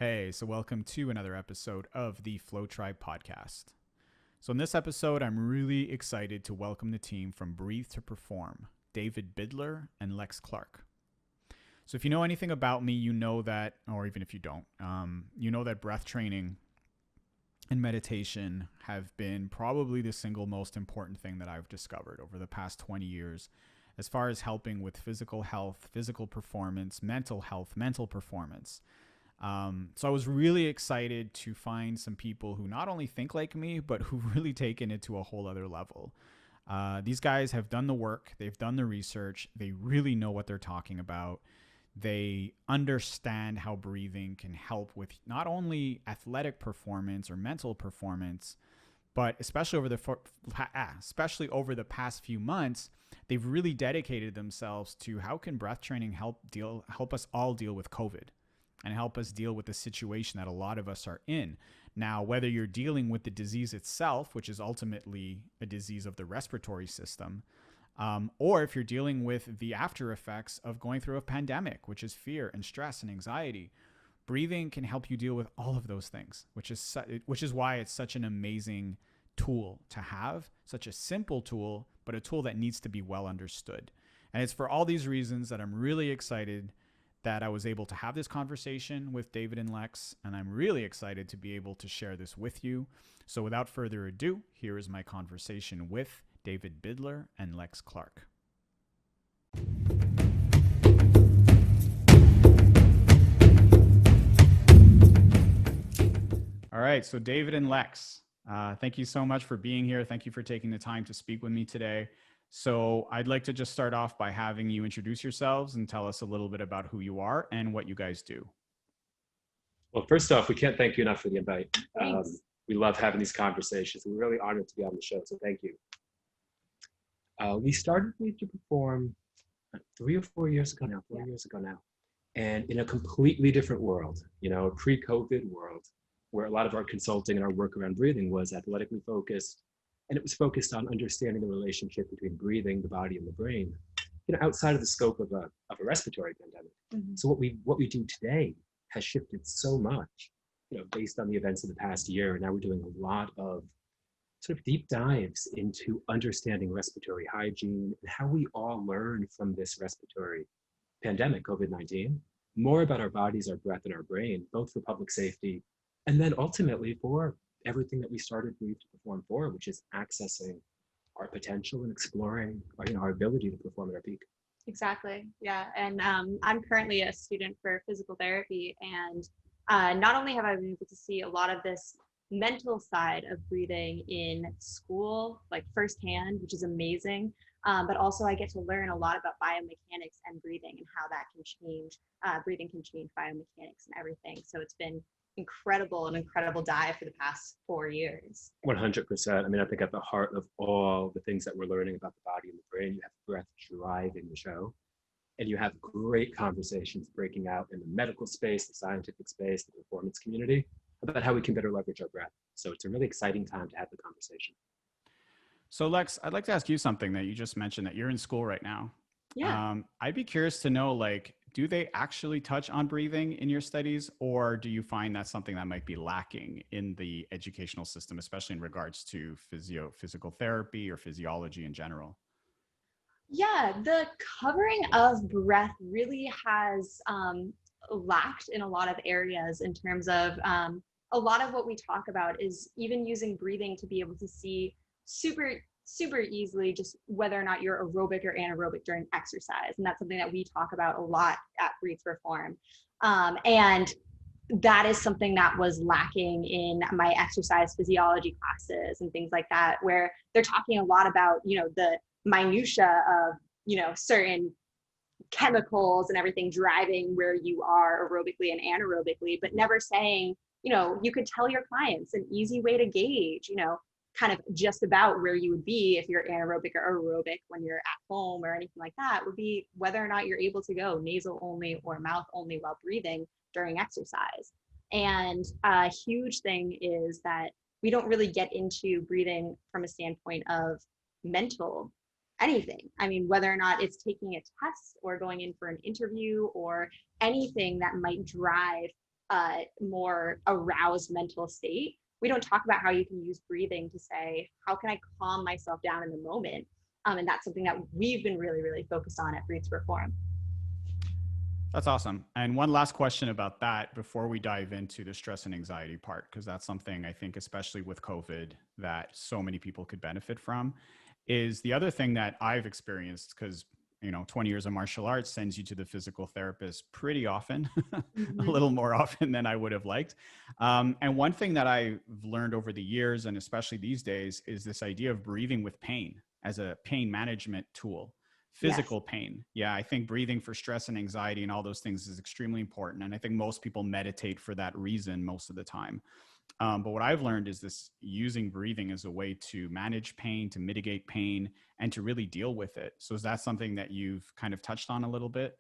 Hey, so welcome to another episode of the Flow Tribe podcast. So in this episode, I'm really excited to welcome the team from Breathe to Perform, David Bidler and Lex Clark. So if you know anything about me, you know that, or even if you don't, you know that breath training and meditation have been probably the single most important thing that I've discovered over the past 20 years as far as helping with physical health, physical performance, mental health, mental performance. So I was really excited to find some people who not only think like me, but who've really taken it to a whole other level. These guys have done the work. They've done the research. They really know what they're talking about. They understand how breathing can help with not only athletic performance or mental performance, but especially over the past few months, they've really dedicated themselves to how can breath training help us all deal with COVID and help us deal with the situation that a lot of us are in. Now, whether you're dealing with the disease itself, which is ultimately a disease of the respiratory system, or if you're dealing with the after effects of going through a pandemic, which is fear and stress and anxiety, breathing can help you deal with all of those things, which is why it's such an amazing tool to have, such a simple tool, but a tool that needs to be well understood. And it's for all these reasons that I'm really excited that I was able to have this conversation with David and Lex, and I'm really excited to be able to share this with you. So without further ado, here is my conversation with David Bidler and Lex Clark. All right, so David and Lex, thank you so much for being here. Thank you for taking the time to speak with me today. So I'd like to just start off by having you introduce yourselves and tell us a little bit about who you are and what you guys do. Well, first off, we can't thank you enough for the invite. We love having these conversations. We're really honored to be on the show, so thank you. We started Breathe to Perform 3 or 4 years ago now, 4 years ago now, and in a completely different world, a pre-COVID world, where a lot of our consulting and our work around breathing was athletically focused, and it was focused on understanding the relationship between breathing, the body, and the brain, outside of the scope of a respiratory pandemic. Mm-hmm. So what we do today has shifted so much, based on the events of the past year. And now we're doing a lot of sort of deep dives into understanding respiratory hygiene and how we all learn from this respiratory pandemic, COVID-19, more about our bodies, our breath, and our brain, both for public safety, and then ultimately for everything that we started Breathe to Perform for, which is accessing our potential and exploring our ability to perform at our peak. Exactly. Yeah. And I'm currently a student for physical therapy. And not only have I been able to see a lot of this mental side of breathing in school, like firsthand, which is amazing. But also I get to learn a lot about biomechanics and breathing and how that can change, breathing can change biomechanics and everything. So it's been an incredible dive for the past 4 years. 100%. I mean, I think at the heart of all the things that we're learning about the body and the brain, you have breath driving the show, and you have great conversations breaking out in the medical space, the scientific space, the performance community about how we can better leverage our breath. So it's a really exciting time to have the conversation. So Lex, I'd like to ask you something that you just mentioned, that you're in school right now. Yeah. I'd be curious to know, do they actually touch on breathing in your studies, or do you find that's something that might be lacking in the educational system, especially in regards to physical therapy or physiology in general? Yeah, the covering of breath really has lacked in a lot of areas in terms of a lot of what we talk about is even using breathing to be able to see super easily just whether or not you're aerobic or anaerobic during exercise. And that's something that we talk about a lot at Breathe to Perform. And that is something that was lacking in my exercise physiology classes and things like that, where they're talking a lot about, the minutia of, certain chemicals and everything driving where you are aerobically and anaerobically, but never saying, you could tell your clients an easy way to gauge, kind of just about where you would be if you're anaerobic or aerobic when you're at home or anything like that, would be whether or not you're able to go nasal only or mouth only while breathing during exercise. And a huge thing is that we don't really get into breathing from a standpoint of mental anything. I mean, whether or not it's taking a test or going in for an interview or anything that might drive more aroused mental state, we don't talk about how you can use breathing to say, how can I calm myself down in the moment? And that's something that we've been really, really focused on at Breathe to Perform. That's awesome. And one last question about that before we dive into the stress and anxiety part, because that's something I think, especially with COVID, that so many people could benefit from, is the other thing that I've experienced, because 20 years of martial arts sends you to the physical therapist pretty often, a little more often than I would have liked. And one thing that I've learned over the years, and especially these days, is this idea of breathing with pain as a pain management tool. Physical pain. Yeah, I think breathing for stress and anxiety and all those things is extremely important. And I think most people meditate for that reason most of the time. But what I've learned is this using breathing as a way to manage pain, to mitigate pain, and to really deal with it. So is that something that you've kind of touched on a little bit?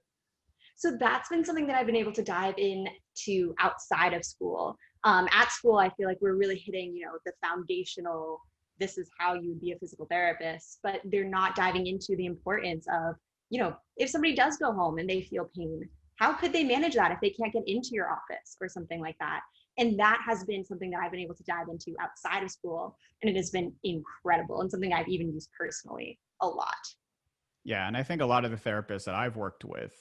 So that's been something that I've been able to dive into outside of school. At school, I feel like we're really hitting, the foundational, this is how you would be a physical therapist, but they're not diving into the importance of, if somebody does go home and they feel pain, how could they manage that if they can't get into your office or something like that? And that has been something that I've been able to dive into outside of school. And it has been incredible and something I've even used personally a lot. Yeah. And I think a lot of the therapists that I've worked with,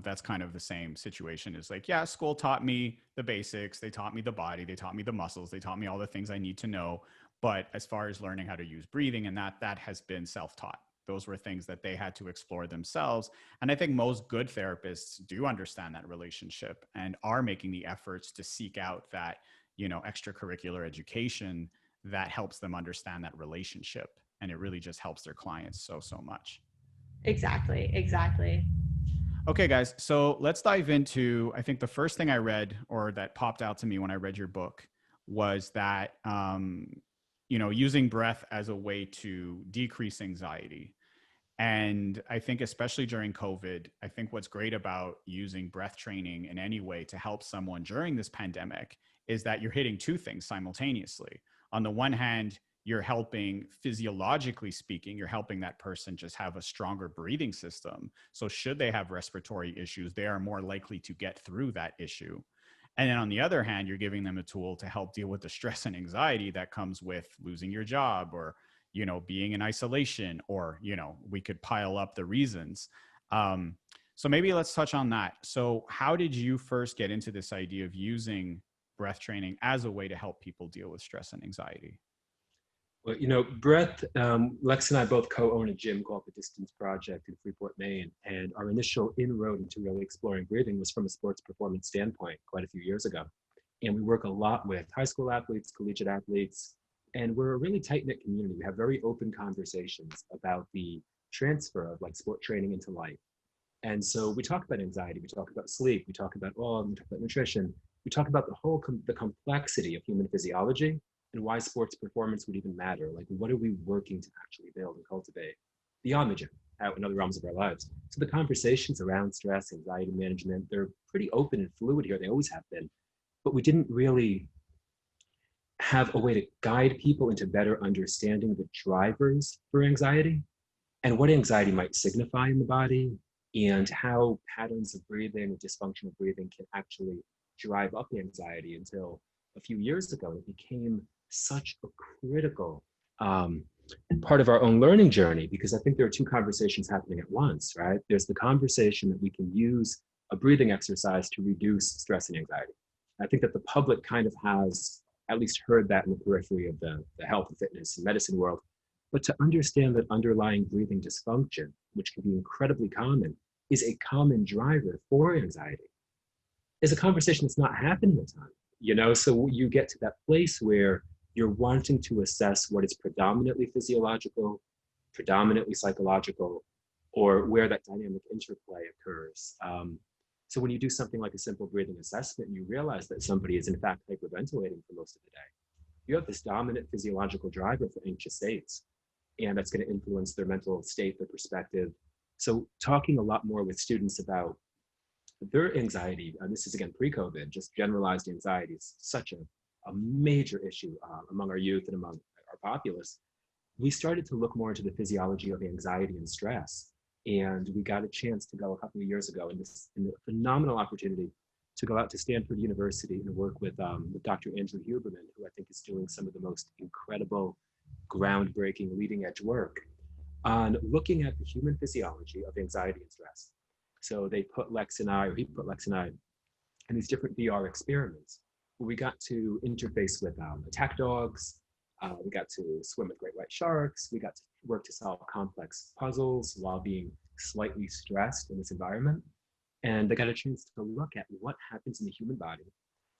that's kind of the same situation. Is like, yeah, school taught me the basics. They taught me the body. They taught me the muscles. They taught me all the things I need to know. But as far as learning how to use breathing and that has been self-taught. Those were things that they had to explore themselves. And I think most good therapists do understand that relationship and are making the efforts to seek out that, extracurricular education that helps them understand that relationship. And it really just helps their clients so much. Exactly. Okay, guys. So let's dive into, I think the first thing I read or that popped out to me when I read your book was that, using breath as a way to decrease anxiety. And I think especially during COVID, I think what's great about using breath training in any way to help someone during this pandemic is that you're hitting two things simultaneously. On the one hand, you're helping, physiologically speaking, you're helping that person just have a stronger breathing system. So should they have respiratory issues, they are more likely to get through that issue. And then on the other hand, you're giving them a tool to help deal with the stress and anxiety that comes with losing your job or, being in isolation or, we could pile up the reasons. So maybe let's touch on that. So how did you first get into this idea of using breath training as a way to help people deal with stress and anxiety? Well, breath, Lex and I both co-own a gym called the Distance Project in Freeport, Maine. And our initial inroad into really exploring breathing was from a sports performance standpoint quite a few years ago. And we work a lot with high school athletes, collegiate athletes, and we're a really tight-knit community. We have very open conversations about the transfer of sport training into life. And so we talk about anxiety, we talk about sleep, we talk about nutrition, we talk about the complexity of human physiology and why sports performance would even matter. Like, what are we working to actually build and cultivate beyond the gym, out in other realms of our lives? So the conversations around stress, anxiety management, they're pretty open and fluid here. They always have been. But we didn't really have a way to guide people into better understanding the drivers for anxiety and what anxiety might signify in the body and how patterns of breathing, dysfunctional breathing can actually drive up anxiety until a few years ago. It became such a critical part of our own learning journey, because I think there are two conversations happening at once, right? There's the conversation that we can use a breathing exercise to reduce stress and anxiety. I think that the public kind of has at least heard that in the periphery of the health and fitness and medicine world. But to understand that underlying breathing dysfunction, which can be incredibly common, is a common driver for anxiety, is a conversation that's not happening at the time. So you get to that place where you're wanting to assess what is predominantly physiological, predominantly psychological, or where that dynamic interplay occurs. So when you do something like a simple breathing assessment, and you realize that somebody is in fact hyperventilating for most of the day, you have this dominant physiological driver for anxious states, and that's going to influence their mental state, their perspective. So talking a lot more with students about their anxiety, this is again pre-COVID, just generalized anxiety is such a major issue among our youth and among our populace. We started to look more into the physiology of anxiety and stress. And we got a chance to go a couple of years ago in a phenomenal opportunity to go out to Stanford University and work with Dr. Andrew Huberman, who I think is doing some of the most incredible, groundbreaking, leading edge work on looking at the human physiology of anxiety and stress. So they put Lex and I, or he put Lex and I, in these different VR experiments where we got to interface with attack dogs, we got to swim with great white sharks, we got to work to solve complex puzzles while being slightly stressed in this environment. And they got a chance to look at what happens in the human body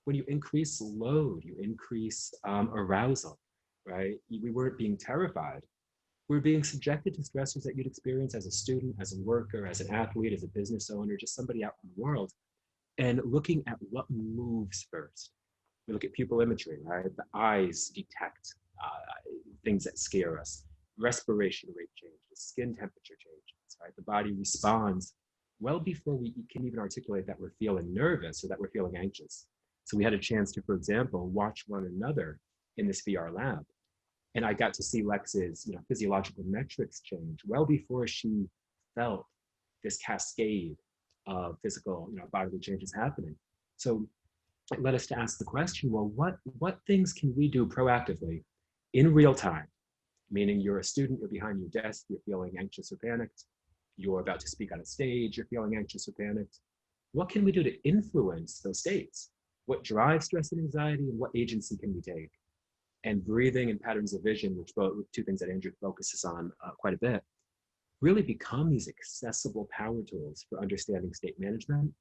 when you increase load, you increase arousal, right? We weren't being terrified. We were being subjected to stressors that you'd experience as a student, as a worker, as an athlete, as a business owner, just somebody out in the world, and looking at what moves first. We look at pupil imaging, right? The eyes detect things that scare us. Respiration rate changes, skin temperature changes, right? The body responds well before we can even articulate that we're feeling nervous or that we're feeling anxious. So we had a chance to, for example, watch one another in this VR lab. And I got to see Lex's physiological metrics change well before she felt this cascade of physical bodily changes happening. So it led us to ask the question, well, what things can we do proactively in real time? Meaning you're a student, you're behind your desk, you're feeling anxious or panicked. You're about to speak on a stage, you're feeling anxious or panicked. What can we do to influence those states? What drives stress and anxiety, and what agency can we take? And breathing and patterns of vision, which both two things that Andrew focuses on quite a bit, really become these accessible power tools for understanding state management. And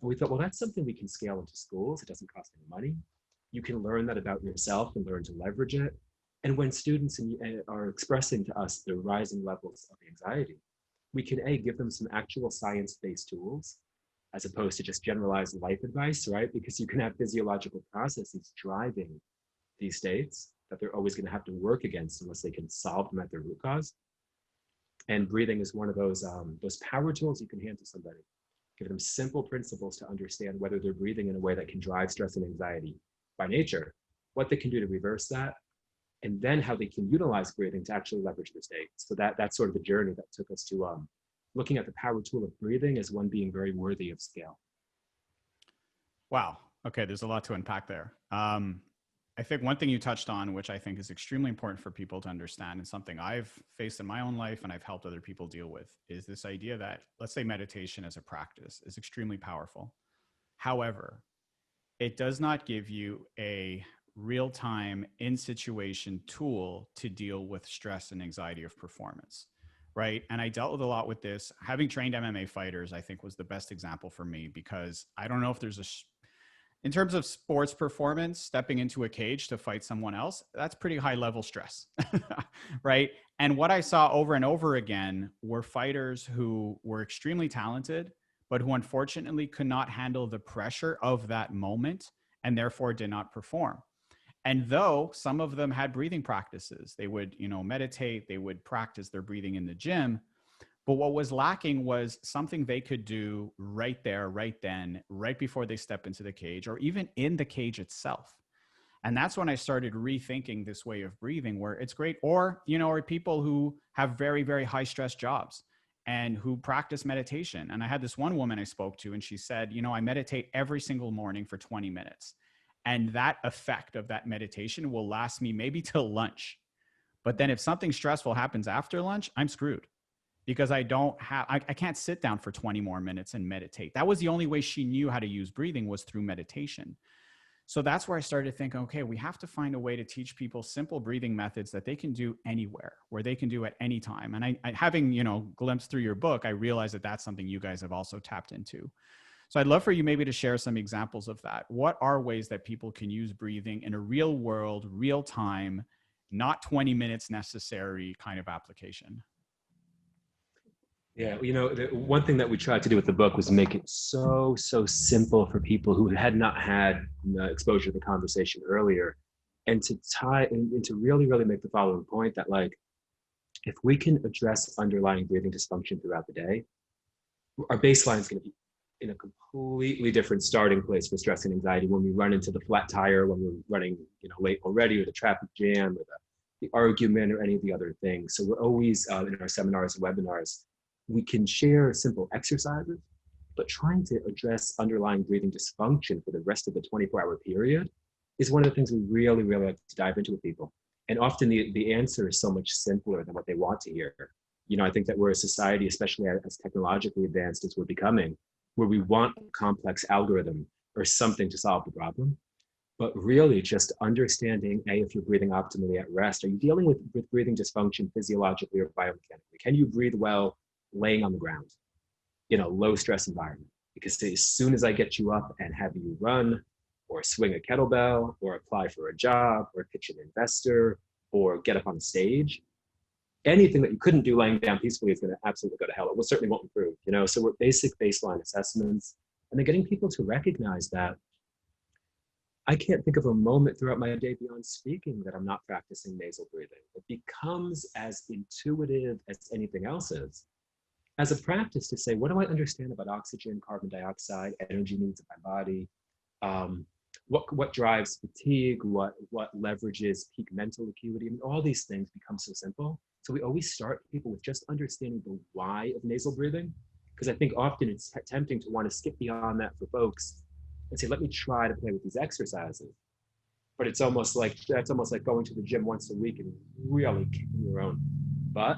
we thought, well, that's something we can scale into schools. It doesn't cost any money. You can learn that about yourself and learn to leverage it. And when students are expressing to us their rising levels of anxiety, we can give them some actual science-based tools as opposed to just generalized life advice, right? Because you can have physiological processes driving these states that they're always going to have to work against unless they can solve them at their root cause. And breathing is one of those power tools you can hand to somebody. Give them simple principles to understand whether they're breathing in a way that can drive stress and anxiety by nature, what they can do to reverse that, and then how they can utilize breathing to actually leverage the state. So that's sort of the journey that took us to looking at the power tool of breathing as one being very worthy of scale. Wow. Okay, there's a lot to unpack there. I think one thing you touched on, which I think is extremely important for people to understand, and something I've faced in my own life and I've helped other people deal with, is this idea that, let's say, meditation as a practice is extremely powerful. However, it does not give you a real-time, in-situation tool to deal with stress and anxiety of performance, right? And I dealt with a lot with this. Having trained MMA fighters, I think, was the best example for me, because I don't know if there's in terms of sports performance, stepping into a cage to fight someone else, that's pretty high level stress, right? And what I saw over and over again were fighters who were extremely talented, but who unfortunately could not handle the pressure of that moment and therefore did not perform. And though some of them had breathing practices, they would, meditate, they would practice their breathing in the gym. But what was lacking was something they could do right there, right then, right before they step into the cage, or even in the cage itself. And that's when I started rethinking this way of breathing, where it's great, or people who have very, very high stress jobs and who practice meditation. And I had this one woman I spoke to, and she said, I meditate every single morning for 20 minutes. And that effect of that meditation will last me maybe till lunch. But then if something stressful happens after lunch, I'm screwed, because I can't sit down for 20 more minutes and meditate. That was the only way she knew how to use breathing, was through meditation. So that's where I started thinking, okay, we have to find a way to teach people simple breathing methods that they can do anywhere, where they can do at any time. And I having, glimpsed through your book, I realized that that's something you guys have also tapped into. So I'd love for you maybe to share some examples of that. What are ways that people can use breathing in a real world, real time, not 20 minutes necessary kind of application? Yeah, the one thing that we tried to do with the book was make it so simple for people who had not had exposure to the conversation earlier, and to tie and to really make the following point that, like, if we can address underlying breathing dysfunction throughout the day, our baseline is going to be in a completely different starting place for stress and anxiety when we run into the flat tire, when we're running late already, or the traffic jam, or the argument, or any of the other things. So we're always in our seminars and webinars, we can share simple exercises but trying to address underlying breathing dysfunction for the rest of the 24-hour period is one of the things we really, really like to dive into with people. And often the answer is so much simpler than what they want to hear. You know, I think that we're a society, especially as technologically advanced as we're becoming, where we want a complex algorithm or something to solve the problem. But really just understanding, A, if you're breathing optimally at rest, are you dealing with breathing dysfunction physiologically or biomechanically? Can you breathe well laying on the ground in a low stress environment? Because as soon as I get you up and have you run or swing a kettlebell or apply for a job or pitch an investor or get up on stage, anything that you couldn't do laying down peacefully is going to absolutely go to hell. It will certainly won't improve, you know? So we're basic baseline assessments, and then getting people to recognize that I can't think of a moment throughout my day beyond speaking that I'm not practicing nasal breathing. It becomes as intuitive as anything else is. As a practice to say, what do I understand about oxygen, carbon dioxide, energy needs of my body? What drives fatigue? What leverages peak mental acuity? I mean, all these things become so simple. So we always start people with just understanding the why of nasal breathing, because I think often it's tempting to want to skip beyond that for folks and say, let me try to play with these exercises. But it's almost like, that's almost like going to the gym once a week and really kicking your own butt.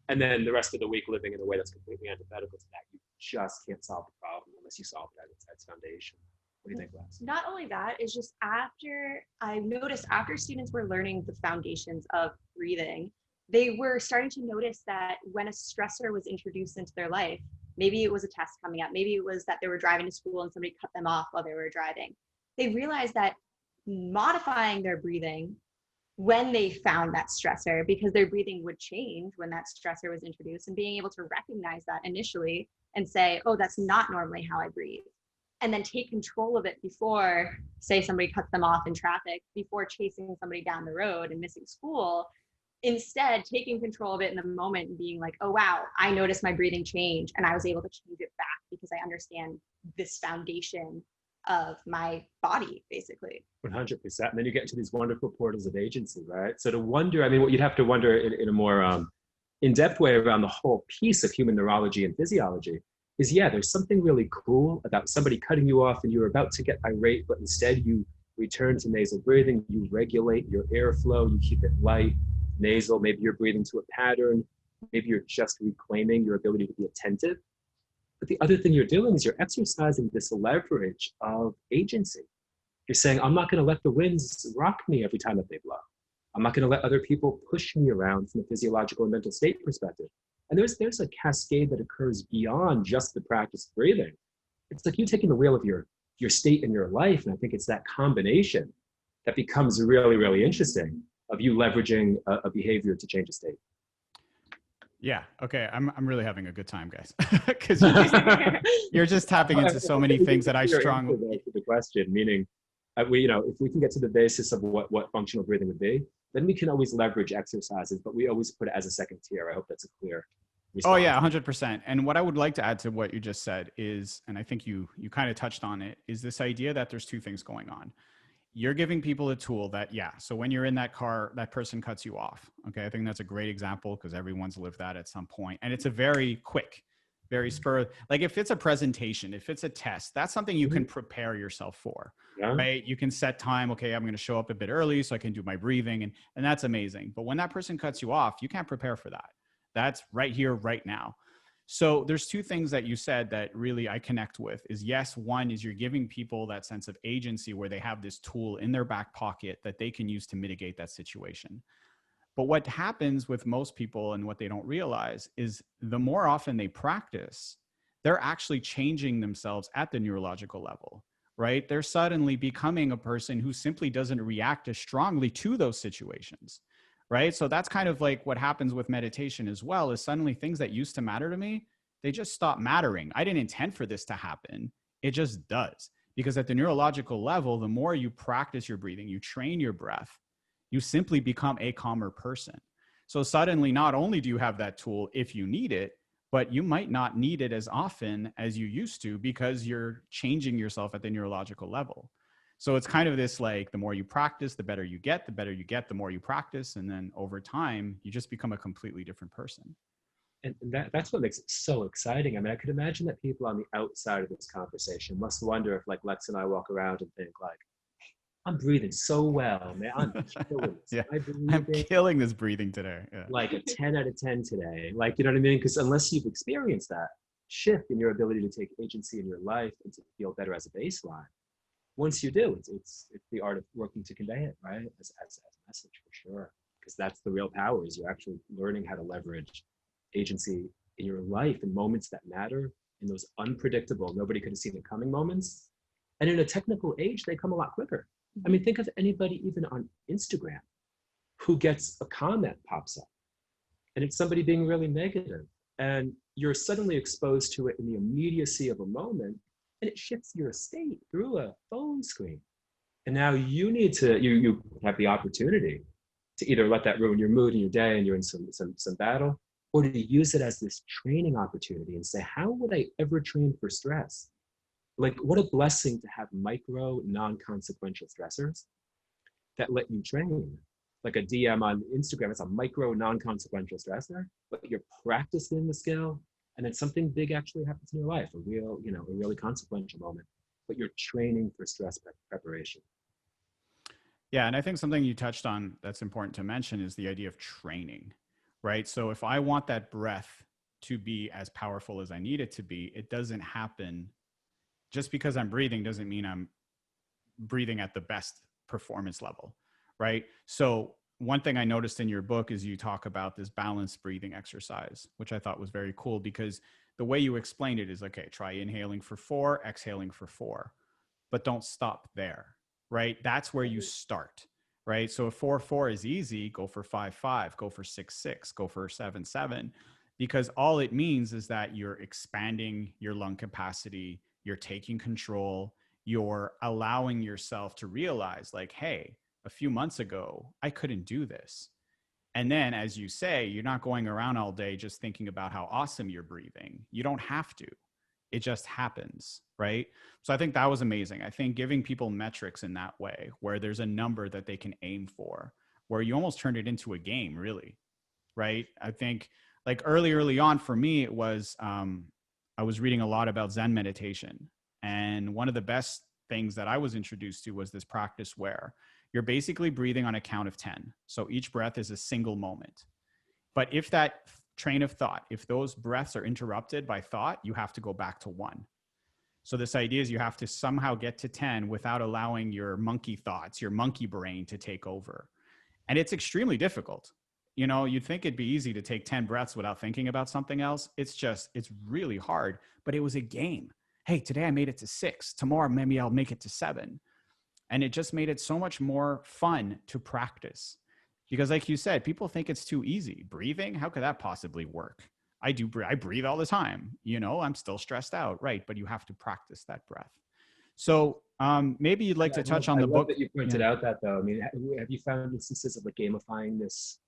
And then the rest of the week living in a way that's completely antithetical to that. You just can't solve the problem unless you solve it at its foundation. What do you think, Les? Not only that, is just I noticed after students were learning the foundations of breathing, they were starting to notice that when a stressor was introduced into their life, maybe it was a test coming up, maybe it was that they were driving to school and somebody cut them off while they were driving. They realized that modifying their breathing when they found that stressor, because their breathing would change when that stressor was introduced, and being able to recognize that initially and say, oh, that's not normally how I breathe. And then take control of it before, say, somebody cuts them off in traffic, before chasing somebody down the road and missing school. Instead, taking control of it in the moment and being like, oh, wow, I noticed my breathing change and I was able to change it back because I understand this foundation of my body, basically. 100%. And then you get to these wonderful portals of agency, right? So to wonder, I mean, what you'd have to wonder in a more in-depth way around the whole piece of human neurology and physiology is, yeah, there's something really cool about somebody cutting you off and you're about to get irate, but instead you return to nasal breathing, you regulate your airflow, you keep it light, nasal, maybe you're breathing to a pattern, maybe you're just reclaiming your ability to be attentive. But the other thing you're doing is you're exercising this leverage of agency. You're saying, I'm not going to let the winds rock me every time that they blow. I'm not going to let other people push me around from a physiological and mental state perspective. And there's a cascade that occurs beyond just the practice of breathing. It's like you taking the wheel of your state in your life. And I think it's that combination that becomes really, really interesting of you leveraging a behavior to change a state. Yeah. Okay. I'm really having a good time, guys, because you're just tapping into so many things that I strongly. The question, meaning, if we can get to the basis of what functional breathing would be, then we can always leverage exercises, but we always put it as a second tier. I hope that's a clear response. Oh yeah, 100%. And what I would like to add to what you just said is, and I think you kind of touched on it, is this idea that there's two things going on. You're giving people a tool that, so when you're in that car, that person cuts you off. Okay. I think that's a great example because everyone's lived that at some point. And it's a very quick, very like if it's a presentation, if it's a test, that's something you can prepare yourself for, right? You can set time. Okay. I'm going to show up a bit early so I can do my breathing, and that's amazing. But when that person cuts you off, you can't prepare for that. That's right here, right now. So there's two things that you said that really I connect with is, yes, one is you're giving people that sense of agency where they have this tool in their back pocket that they can use to mitigate that situation. But what happens with most people and what they don't realize is the more often they practice, they're actually changing themselves at the neurological level, right? They're suddenly becoming a person who simply doesn't react as strongly to those situations. Right. So that's kind of like what happens with meditation as well, is suddenly things that used to matter to me, they just stop mattering. I didn't intend for this to happen. It just does. Because at the neurological level, the more you practice your breathing, you train your breath, you simply become a calmer person. So suddenly, not only do you have that tool if you need it, but you might not need it as often as you used to because you're changing yourself at the neurological level. So it's kind of this, like, the more you practice, the better you get, the more you practice. And then over time, you just become a completely different person. And that's what makes it so exciting. I mean, I could imagine that people on the outside of this conversation must wonder if like Lex and I walk around and think like, I'm breathing so well, man. I'm killing this. Yeah, I'm I'm breathing killing this breathing today. Yeah. like a 10 out of 10 today. Like, you know what I mean? Because unless you've experienced that shift in your ability to take agency in your life and to feel better as a baseline, once you do, it's the art of working to convey it, right? As a message for sure. Because that's the real power, is you're actually learning how to leverage agency in your life in moments that matter, in those unpredictable, nobody could have seen it coming moments. And in a technical age, they come a lot quicker. I mean, think of anybody even on Instagram who gets a comment pops up and it's somebody being really negative, and you're suddenly exposed to it in the immediacy of a moment, and it shifts your state through a phone screen. And now you need to, you have the opportunity to either let that ruin your mood and your day and you're in some battle, or to use it as this training opportunity and say, how would I ever train for stress? Like, what a blessing to have micro, non-consequential stressors that let you train. Like a DM on Instagram, it's a micro, non-consequential stressor, but you're practicing the skill, and then something big actually happens in your life, a real, you know, a really consequential moment, but you're training for stress preparation. Yeah, and I think something you touched on that's important to mention is the idea of training, right? So if I want that breath to be as powerful as I need it to be, it doesn't happen just because I'm breathing doesn't mean I'm breathing at the best performance level, right? So one thing I noticed in your book is you talk about this balanced breathing exercise, which I thought was very cool, because the way you explained it is, okay, try inhaling for 4, exhaling for 4, but don't stop there, right? That's where you start, right? So if 4-4 is easy, go for 5-5, go for 6-6, go for 7-7, because all it means is that you're expanding your lung capacity, you're taking control, you're allowing yourself to realize like, hey, a few months ago, I couldn't do this. And then, as you say, you're not going around all day just thinking about how awesome you're breathing. You don't have to. It just happens, right? So I think that was amazing. I think giving people metrics in that way, where there's a number that they can aim for, where you almost turned it into a game, really, right? I think like early on for me, it was, I was reading a lot about Zen meditation. And one of the best things that I was introduced to was this practice where you're basically breathing on a count of 10. So each breath is a single moment. But if that train of thought, if those breaths are interrupted by thought, you have to go back to 1. So this idea is you have to somehow get to 10 without allowing your monkey thoughts, your monkey brain to take over. And it's extremely difficult. You know, you'd think it'd be easy to take 10 breaths without thinking about something else. It's really hard, but it was a game. Hey, today I made it to 6. Tomorrow, maybe I'll make it to 7. And it just made it so much more fun to practice. Because like you said, people think it's too easy. Breathing, how could that possibly work? I breathe all the time. You know, I'm still stressed out, right? But you have to practice that breath. So maybe you'd like to touch on the I love book. that you pointed out that, though. I mean, have you found instances of like gamifying this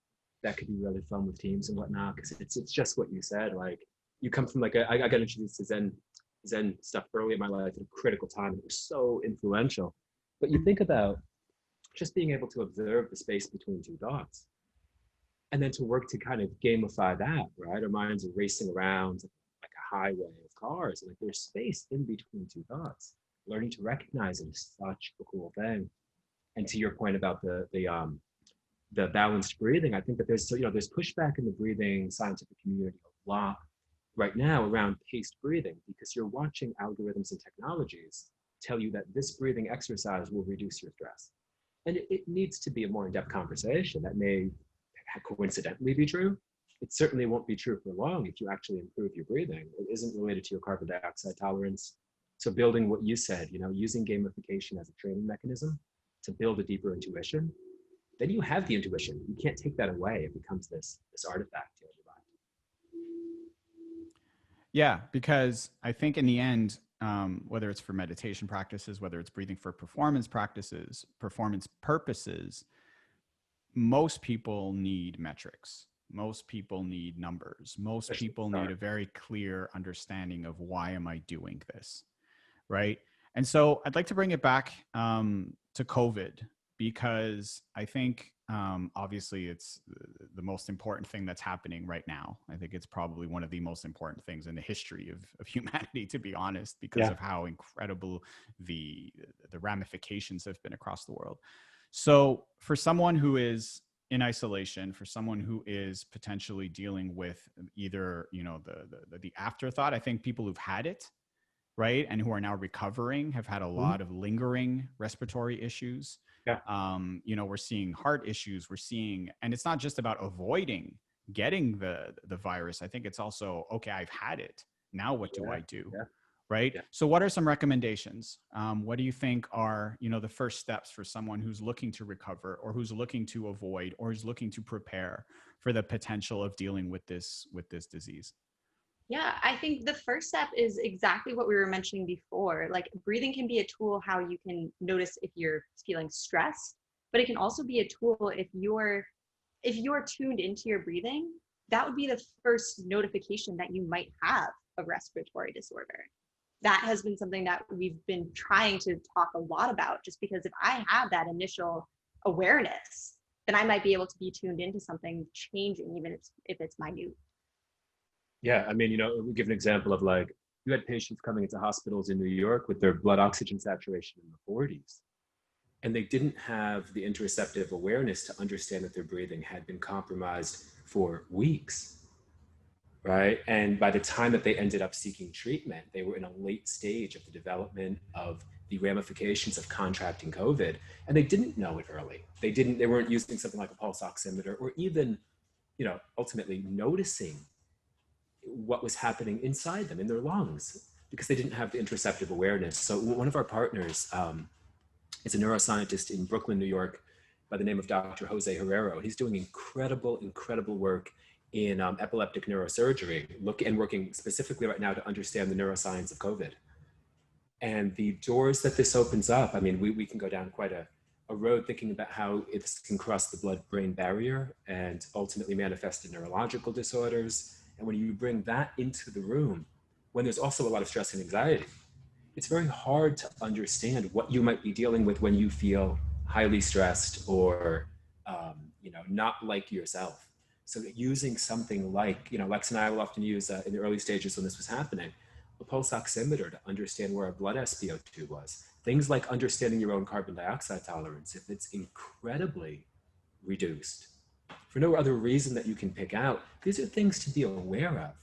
that could be really fun with teams and whatnot? Because it's just what you said. Like, you come from like I got introduced to Zen stuff early in my life at a critical time. It was so influential. But you think about just being able to observe the space between two thoughts, and then to work to kind of gamify that, right? Our minds are racing around like a highway of cars, and like there's space in between two thoughts. Learning to recognize it is such a cool thing. And to your point about the balanced breathing, I think that there's there's pushback in the breathing scientific community a lot right now around paced breathing, because you're watching algorithms and technologies tell you that this breathing exercise will reduce your stress. And it needs to be a more in-depth conversation that may coincidentally be true. It certainly won't be true for long if you actually improve your breathing. It isn't related to your carbon dioxide tolerance. So building what you said, using gamification as a training mechanism to build a deeper intuition, then you have the intuition. You can't take that away. It becomes this artifact in your mind. Yeah, because I think in the end, whether it's for meditation practices, whether it's breathing for performance practices, performance purposes, most people need metrics. Most people need numbers. Most people need a very clear understanding of why am I doing this, right? And so I'd like to bring it back to COVID, because I think obviously it's the most important thing that's happening right now. I think it's probably one of the most important things in the history of humanity, to be honest, because Yeah. of how incredible the ramifications have been across the world. So for someone who is in isolation, for someone who is potentially dealing with either, you know, the afterthought, I think people who've had it, right, and who are now recovering have had a Mhm. lot of lingering respiratory issues. Yeah. You know, we're seeing heart issues. We're seeing, and it's not just about avoiding getting the virus. I think it's also, okay, I've had it. Now what do Yeah. I do? Yeah. Right. Yeah. So what are some recommendations? What do you think are, you know, the first steps for someone who's looking to recover, or who's looking to avoid, or who's looking to prepare for the potential of dealing with this disease? Yeah, I think the first step is exactly what we were mentioning before. Like breathing can be a tool how you can notice if you're feeling stressed, but it can also be a tool if you're tuned into your breathing, that would be the first notification that you might have a respiratory disorder. That has been something that we've been trying to talk a lot about, just because if I have that initial awareness, then I might be able to be tuned into something changing, even if it's minute. Yeah, I mean, you know, we give an example of like you had patients coming into hospitals in New York with their blood oxygen saturation in the 40s, and they didn't have the interoceptive awareness to understand that their breathing had been compromised for weeks, right? And by the time that they ended up seeking treatment, they were in a late stage of the development of the ramifications of contracting COVID, and they didn't know it early. They weren't using something like a pulse oximeter, or even, you know, ultimately noticing what was happening inside them in their lungs, because they didn't have the interoceptive awareness. So one of our partners is a neuroscientist in Brooklyn, New York, by the name of Dr. Jose Herrero. He's doing incredible work in epileptic neurosurgery, and working specifically right now to understand the neuroscience of COVID. And the doors that this opens up, I mean, we can go down quite a road thinking about how it can cross the blood-brain barrier and ultimately manifest in neurological disorders. And when you bring that into the room, when there's also a lot of stress and anxiety, it's very hard to understand what you might be dealing with when you feel highly stressed or, you know, not like yourself. So using something like, you know, Lex and I will often use in the early stages when this was happening, a pulse oximeter to understand where our blood SpO2 was. Things like understanding your own carbon dioxide tolerance, if it's incredibly reduced, for no other reason that you can pick out, these are things to be aware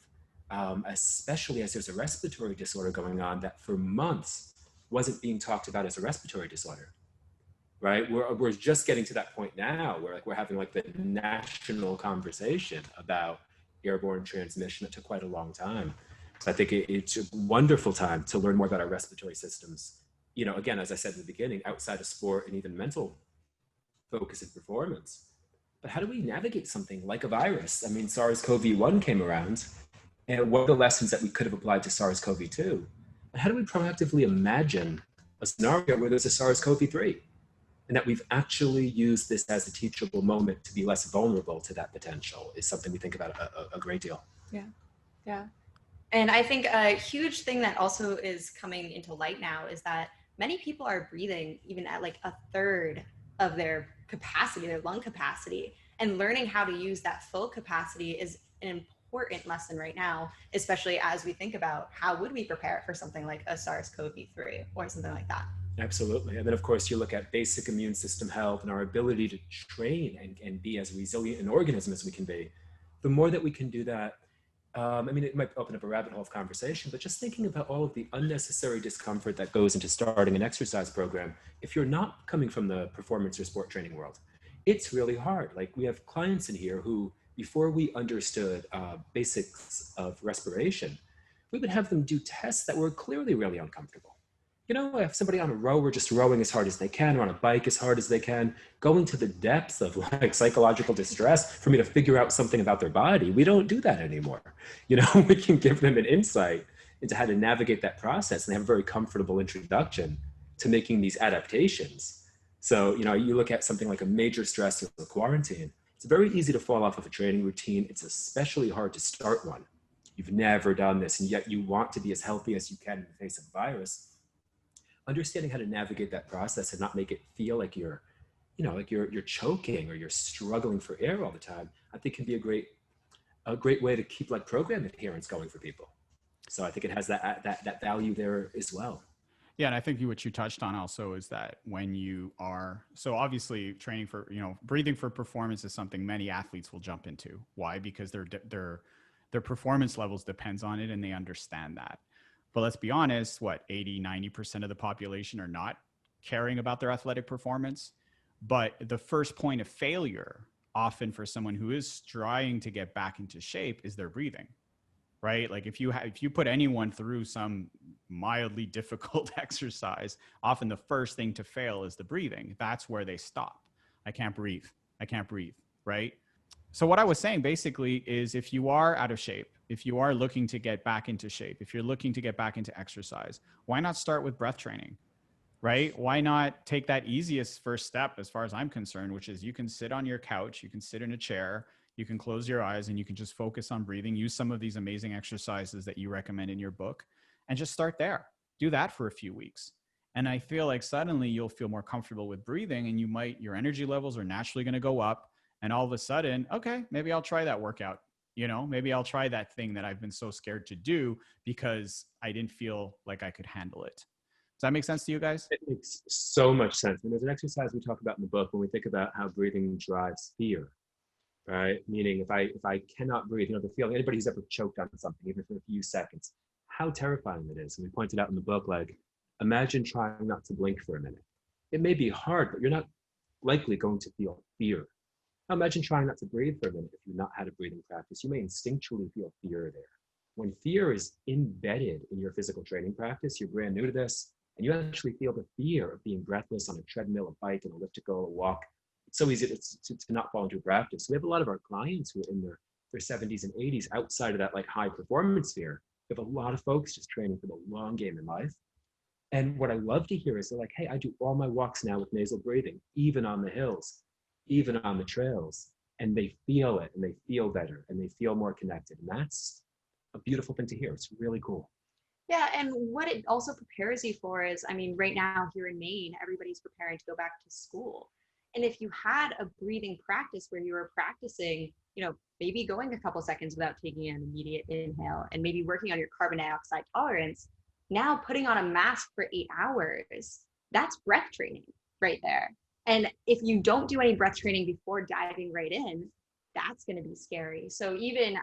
of, especially as there's a respiratory disorder going on that for months wasn't being talked about as a respiratory disorder, right? We're just getting to that point now where like we're having like the national conversation about airborne transmission that took quite a long time. So I think it's a wonderful time to learn more about our respiratory systems. You know, again, as I said in the beginning, outside of sport and even mental focus and performance. But how do we navigate something like a virus? I mean, SARS-CoV-1 came around, and what are the lessons that we could have applied to SARS-CoV-2? And how do we proactively imagine a scenario where there's a SARS-CoV-3, and that we've actually used this as a teachable moment to be less vulnerable to that potential is something we think about a great deal. Yeah. And I think a huge thing that also is coming into light now is that many people are breathing even at like a third of their capacity, their lung capacity, and learning how to use that full capacity is an important lesson right now, especially as we think about how would we prepare for something like a SARS-CoV-3 or something like that. Absolutely. And then, of course, you look at basic immune system health and our ability to train and be as resilient an organism as we can be. The more that we can do that, I mean, it might open up a rabbit hole of conversation, but just thinking about all of the unnecessary discomfort that goes into starting an exercise program, if you're not coming from the performance or sport training world, it's really hard. Like we have clients in here who, before we understood basics of respiration, we would have them do tests that were clearly really uncomfortable. You know, if somebody on a rower just rowing as hard as they can, or on a bike as hard as they can, going to the depths of like psychological distress for me to figure out something about their body, we don't do that anymore. You know, we can give them an insight into how to navigate that process and have a very comfortable introduction to making these adaptations. So, you know, you look at something like a major stress or quarantine, it's very easy to fall off of a training routine. It's especially hard to start one. You've never done this, and yet you want to be as healthy as you can in the face of a virus. Understanding how to navigate that process and not make it feel like you're like you're choking or you're struggling for air all the time, I think can be a great way to keep like program adherence going for people. So I think it has that value there as well. Yeah, and I think what you touched on also is that when you are, so obviously training for, breathing for performance is something many athletes will jump into. Why? Because their performance levels depends on it and they understand that. But let's be honest, what, 80-90% of the population are not caring about their athletic performance. But the first point of failure often for someone who is trying to get back into shape is their breathing. Right? Like if you put anyone through some mildly difficult exercise, often the first thing to fail is the breathing. That's where they stop. I can't breathe. I can't breathe. Right? So what I was saying basically is if you are out of shape, if you are looking to get back into shape, if you're looking to get back into exercise, why not start with breath training? Right? Why not take that easiest first step as far as I'm concerned, which is you can sit on your couch, you can sit in a chair, you can close your eyes and you can just focus on breathing, use some of these amazing exercises that you recommend in your book and just start there. Do that for a few weeks. And I feel like suddenly you'll feel more comfortable with breathing and your energy levels are naturally going to go up. And all of a sudden, okay, maybe I'll try that workout. Maybe I'll try that thing that I've been so scared to do because I didn't feel like I could handle it. Does that make sense to you guys? It makes so much sense. And there's an exercise we talk about in the book when we think about how breathing drives fear, right? Meaning if I cannot breathe, the feeling, anybody who's ever choked on something, even for a few seconds, how terrifying it is. And we pointed out in the book, like, imagine trying not to blink for a minute. It may be hard, but you're not likely going to feel fear. Now imagine trying not to breathe for a minute. If you've not had a breathing practice, you may instinctually feel fear there. When fear is embedded in your physical training practice, you're brand new to this, and you actually feel the fear of being breathless on a treadmill, a bike, an elliptical, a walk. It's so easy to not fall into practice. We have a lot of our clients who are in their 70s and 80s outside of that like high performance sphere. We have a lot of folks just training for the long game in life. And what I love to hear is they're like, hey, I do all my walks now with nasal breathing, even on the hills, even on the trails. And they feel it and they feel better and they feel more connected. And that's a beautiful thing to hear. It's really cool. Yeah, and what it also prepares you for is, right now here in Maine, everybody's preparing to go back to school. And if you had a breathing practice where you were practicing, maybe going a couple seconds without taking an immediate inhale and maybe working on your carbon dioxide tolerance, now putting on a mask for 8 hours, that's breath training right there. And if you don't do any breath training before diving right in, that's going to be scary. So even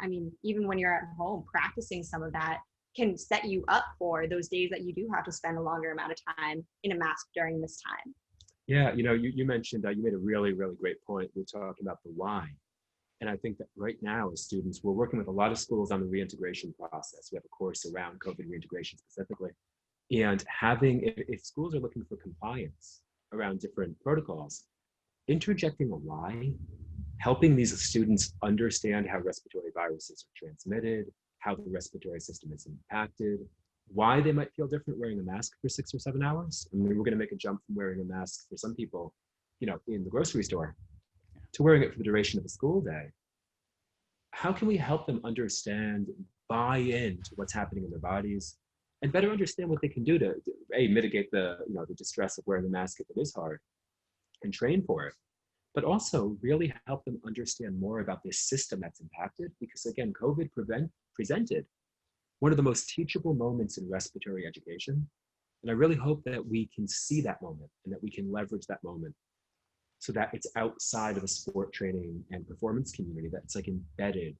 when you're at home, practicing some of that can set you up for those days that you do have to spend a longer amount of time in a mask during this time. Yeah, you mentioned you made a really, really great point. We're talking about the why. And I think that right now as students, we're working with a lot of schools on the reintegration process. We have a course around COVID reintegration specifically. And if schools are looking for compliance around different protocols, interjecting a why, helping these students understand how respiratory viruses are transmitted, how the respiratory system is impacted, why they might feel different wearing a mask for 6 or 7 hours. We're going to make a jump from wearing a mask for some people, in the grocery store to wearing it for the duration of a school day. How can we help them understand, buy into what's happening in their bodies, and better understand what they can do to mitigate the distress of wearing a mask if it is hard, and train for it, but also really help them understand more about this system that's impacted? Because again, COVID presented one of the most teachable moments in respiratory education. And I really hope that we can see that moment and that we can leverage that moment so that it's outside of the sport training and performance community, that's like embedded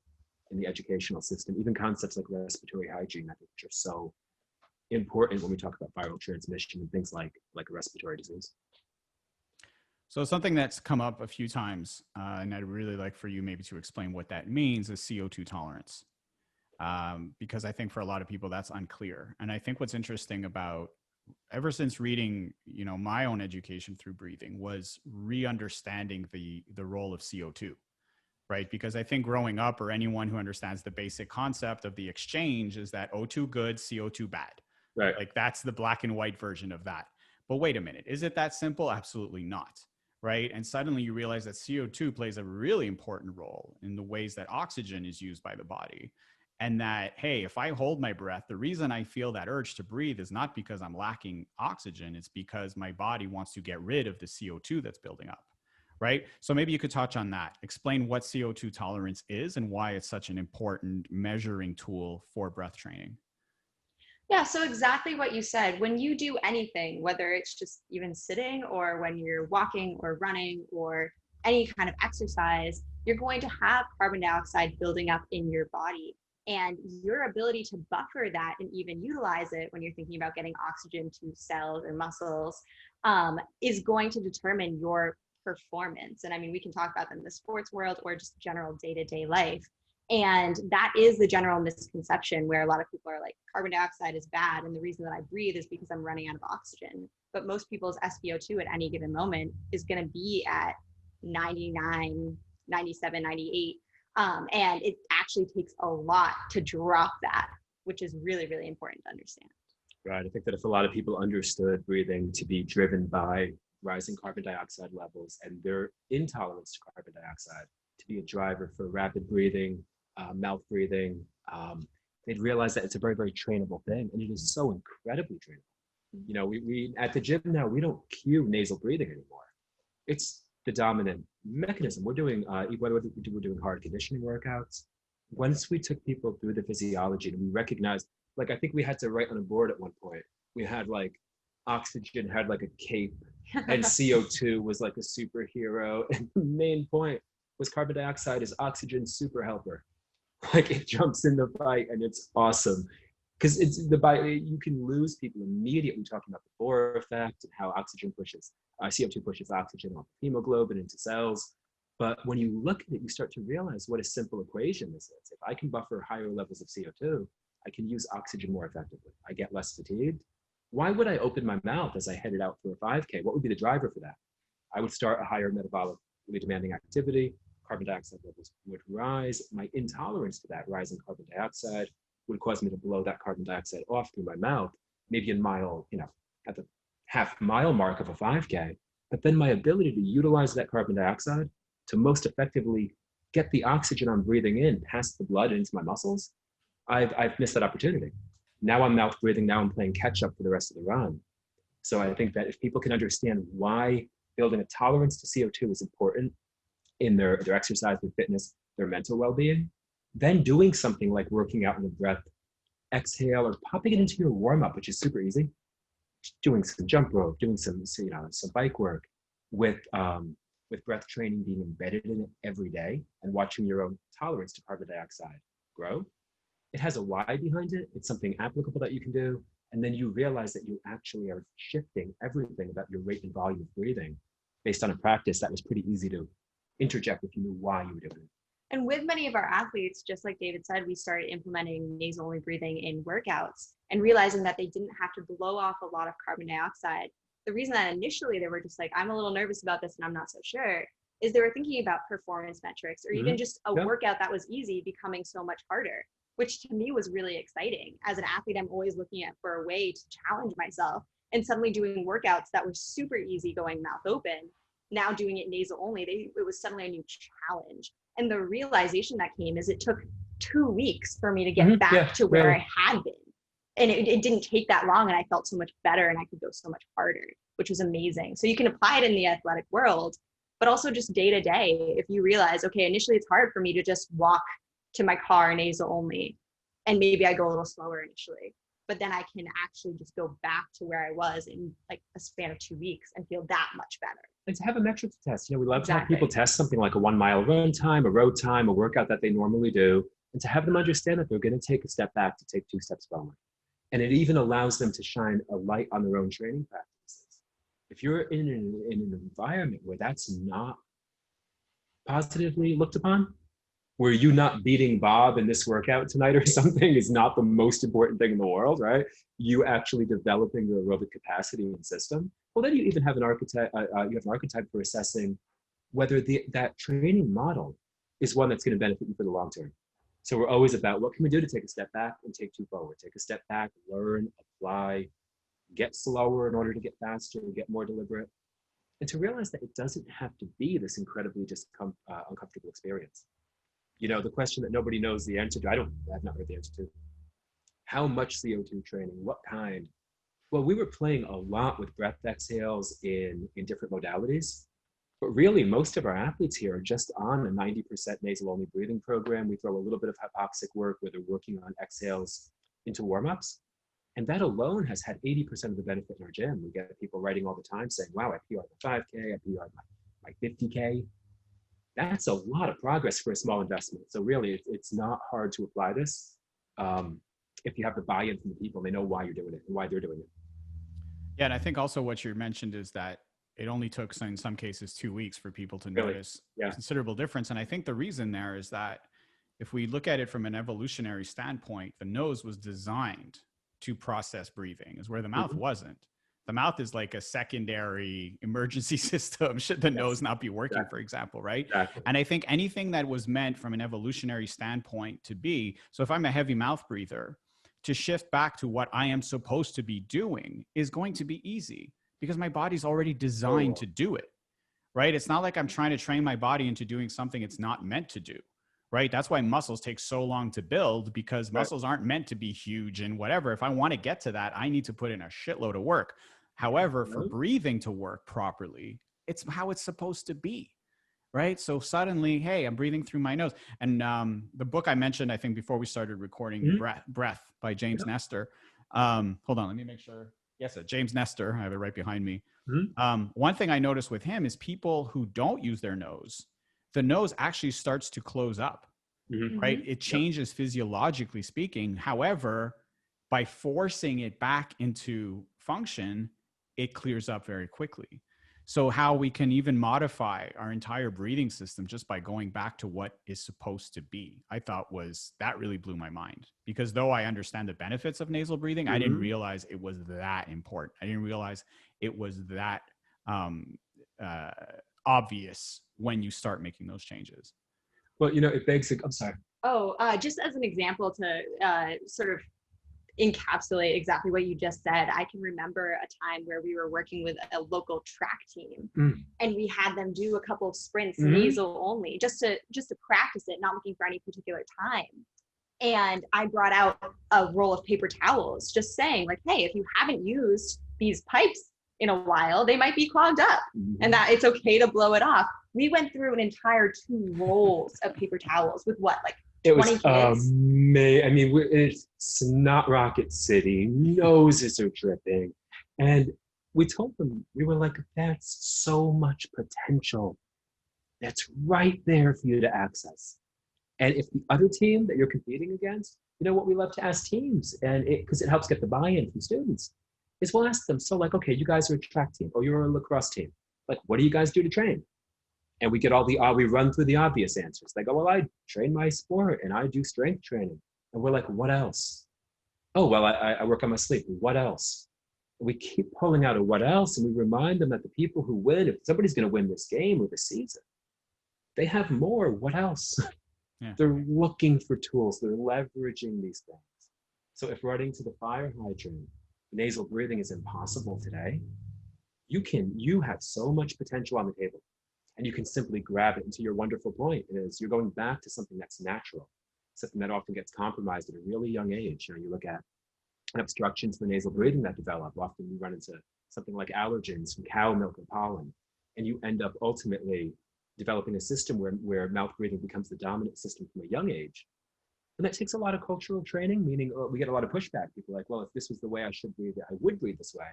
in the educational system. Even concepts like respiratory hygiene, I think, which are so important when we talk about viral transmission and things like a respiratory disease. So something that's come up a few times, and I'd really like for you maybe to explain what that means, is CO2 tolerance. Because I think for a lot of people that's unclear. And I think what's interesting about ever since reading, my own education through breathing was re-understanding the role of CO2, right? Because I think growing up, or anyone who understands the basic concept of the exchange, is that O2 good, CO2 bad. Right. Like that's the black and white version of that. But wait a minute, is it that simple? Absolutely not. Right. And suddenly you realize that CO2 plays a really important role in the ways that oxygen is used by the body. And that, hey, if I hold my breath, the reason I feel that urge to breathe is not because I'm lacking oxygen. It's because my body wants to get rid of the CO2 that's building up. right? So maybe you could touch on that. Explain what CO2 tolerance is and why it's such an important measuring tool for breath training. Yeah, so exactly what you said. When you do anything, whether it's just even sitting or when you're walking or running or any kind of exercise, you're going to have carbon dioxide building up in your body. And your ability to buffer that and even utilize it when you're thinking about getting oxygen to cells or muscles is going to determine your performance. And I mean, we can talk about them in the sports world or just general day-to-day life. And that is the general misconception where a lot of people are like, carbon dioxide is bad. And the reason that I breathe is because I'm running out of oxygen. But most people's SpO2 at any given moment is going to be at 99, 97, 98. And it actually takes a lot to drop that, which is really, really important to understand. Right. I think that if a lot of people understood breathing to be driven by rising carbon dioxide levels and their intolerance to carbon dioxide to be a driver for rapid breathing, mouth breathing, they'd realize that it's a very, very trainable thing. And it is so incredibly trainable. You know, we at the gym now, we don't cue nasal breathing anymore. It's the dominant mechanism. We're doing, whether we're doing hard conditioning workouts. Once we took people through the physiology and we recognized, like, I think we had to write on a board at one point, we had like oxygen had like a cape and CO2 was like a superhero. And the main point was carbon dioxide is oxygen's super helper. Like it jumps in the fight and it's awesome. Because it's you can lose people immediately talking about the Bohr effect and how oxygen pushes, CO2 pushes oxygen off hemoglobin into cells. But when you look at it, you start to realize what a simple equation this is. If I can buffer higher levels of CO2, I can use oxygen more effectively. I get less fatigued. Why would I open my mouth as I headed out for a 5K? What would be the driver for that? I would start a higher metabolically demanding activity. Carbon dioxide levels would rise. My intolerance to that rising carbon dioxide would cause me to blow that carbon dioxide off through my mouth, maybe a mile, at the half-mile mark of a 5K. But then my ability to utilize that carbon dioxide to most effectively get the oxygen I'm breathing in past the blood into my muscles, I've missed that opportunity. Now I'm mouth breathing, now I'm playing catch up for the rest of the run. So I think that if people can understand why building a tolerance to CO2 is important in their exercise, their fitness, their mental well-being, then doing something like working out in the breath, exhale, or popping it into your warm-up, which is super easy, doing some jump rope, doing some bike work with breath training being embedded in it every day and watching your own tolerance to carbon dioxide grow. It has a why behind it. It's something applicable that you can do. And then you realize that you actually are shifting everything about your rate and volume of breathing based on a practice that was pretty easy to interject if you knew why you were doing it. And with many of our athletes, just like David said, we started implementing nasal-only breathing in workouts and realizing that they didn't have to blow off a lot of carbon dioxide. The reason that initially they were just like, I'm a little nervous about this and I'm not so sure, is they were thinking about performance metrics or even just a workout that was easy becoming so much harder, which to me was really exciting. As an athlete, I'm always looking for a way to challenge myself, and suddenly doing workouts that were super easy going mouth open, now doing it nasal only, it was suddenly a new challenge. And the realization that came is it took 2 weeks for me to get back to where I had been. And it didn't take that long, and I felt so much better and I could go so much harder, which was amazing. So you can apply it in the athletic world, but also just day to day. If you realize, okay, initially it's hard for me to just walk to my car nasal only, and maybe I go a little slower initially, but then I can actually just go back to where I was in like a span of 2 weeks and feel that much better. And to have a metric to test, we love to have people test something like a 1 mile run time, a road time, a workout that they normally do, and to have them understand that they're going to take a step back to take 2 steps forward. And it even allows them to shine a light on their own training practices. If you're in an environment where that's not positively looked upon, where you not beating Bob in this workout tonight or something is not the most important thing in the world, right? You actually developing your aerobic capacity and system. Well, then you even have an archetype. You have an archetype for assessing whether that training model is one that's going to benefit you for the long term. So we're always about what can we do to take a step back and take 2 forward. Take a step back, learn, apply, get slower in order to get faster, get more deliberate, and to realize that it doesn't have to be this incredibly just uncomfortable experience. The question that nobody knows the answer to, I've not heard the answer to. How much CO2 training? What kind? Well, we were playing a lot with breath exhales in different modalities, But really, most of our athletes here are just on a 90% nasal-only breathing program. We throw a little bit of hypoxic work where they're working on exhales into warm-ups. And that alone has had 80% of the benefit in our gym. We get people writing all the time saying, wow, I PR'd my 5K, I PR'd my 50K. That's a lot of progress for a small investment. So really, it's not hard to apply this if you have the buy-in from the people. They know why you're doing it and why they're doing it. Yeah, and I think also what you mentioned is that it only took, in some cases, 2 weeks for people to notice considerable difference. And I think the reason there is that if we look at it from an evolutionary standpoint, the nose was designed to process breathing, is where the mouth wasn't. The mouth is like a secondary emergency system should the nose not be working, for example, right? And I think anything that was meant from an evolutionary standpoint to be, so if I'm a heavy mouth breather, to shift back to what I am supposed to be doing is going to be easy because my body's already designed to do it, right? It's not like I'm trying to train my body into doing something it's not meant to do, right? That's why muscles take so long to build, because muscles aren't meant to be huge and whatever. If I want to get to that, I need to put in a shitload of work. However, for breathing to work properly, it's how it's supposed to be, right? So suddenly, hey, I'm breathing through my nose. And the book I mentioned, I think before we started recording, Breath by James Nestor. Hold on, let me make sure. Yes, James Nestor. I have it right behind me. One thing I noticed with him is people who don't use their nose, the nose actually starts to close up, right? It changes physiologically speaking. However, by forcing it back into function, it clears up very quickly. So how we can even modify our entire breathing system just by going back to what is supposed to be, I thought that really blew my mind, because though I understand the benefits of nasal breathing, I didn't realize it was that important. I didn't realize it was that obvious when you start making those changes. Well, it begs, I'm sorry. Just as an example to sort of encapsulate exactly what you just said, I can remember a time where we were working with a local track team and we had them do a couple of sprints nasal only just to practice it, not looking for any particular time. And I brought out a roll of paper towels, just saying like, hey, if you haven't used these pipes in a while, they might be clogged up and that it's okay to blow it off. We went through an entire 2 rolls of paper towels with it was amazing. I mean, it's not Rocket City. Noses are dripping. And we told them, we were like, that's so much potential. That's right there for you to access. And if the other team that you're competing against, what we love to ask teams, and because it helps get the buy-in from students, is we'll ask them, so like, okay, you guys are a track team or you're a lacrosse team. Like, what do you guys do to train? And we get we run through the obvious answers. They go, well, I train my sport and I do strength training. And we're like, what else? Oh, well, I work on my sleep. What else? And we keep pulling out a what else. And we remind them that the people who win, if somebody's going to win this game or this season, they have more. What else? Yeah. They're looking for tools. They're leveraging these things. So if running to the fire hydrant, nasal breathing is impossible today, you have so much potential on the table. And you can simply grab it. And to your wonderful point is you're going back to something that's natural, something that often gets compromised at a really young age. You look at an obstruction to the nasal breathing that develop. Often you run into something like allergens from cow milk or pollen, and you end up ultimately developing a system where mouth breathing becomes the dominant system from a young age. And that takes a lot of cultural training, meaning we get a lot of pushback. People are like, well, if this was the way I should breathe, I would breathe this way.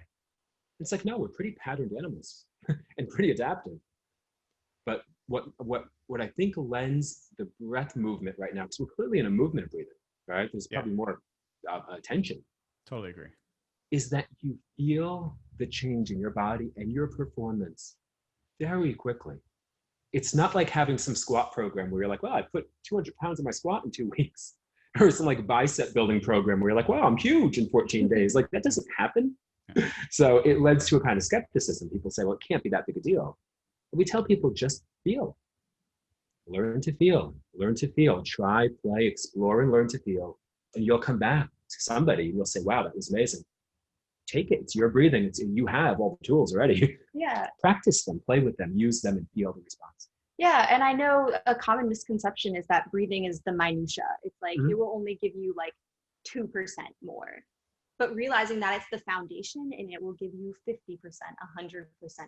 It's like, no, we're pretty patterned animals and pretty adaptive. But what I think lends the breath movement right now, because we're clearly in a movement of breathing, right? There's probably more attention. Totally agree. Is that you feel the change in your body and your performance very quickly. It's not like having some squat program where you're like, well, I put 200 pounds in my squat in 2 weeks. Or some like bicep building program where you're like, wow, I'm huge in 14 days. Like that doesn't happen. So it leads to a kind of skepticism. People say, well, it can't be that big a deal. We tell people just feel, learn to feel, try, play, explore, and learn to feel. And you'll come back to somebody and you'll say, wow, that was amazing. Take it, it's your breathing. You have all the tools already. Yeah. Practice them, play with them, use them, and feel the response. Yeah, and I know a common misconception is that breathing is the minutia. It's like it will only give you like 2% more. But realizing that it's the foundation and it will give you 50%, 100%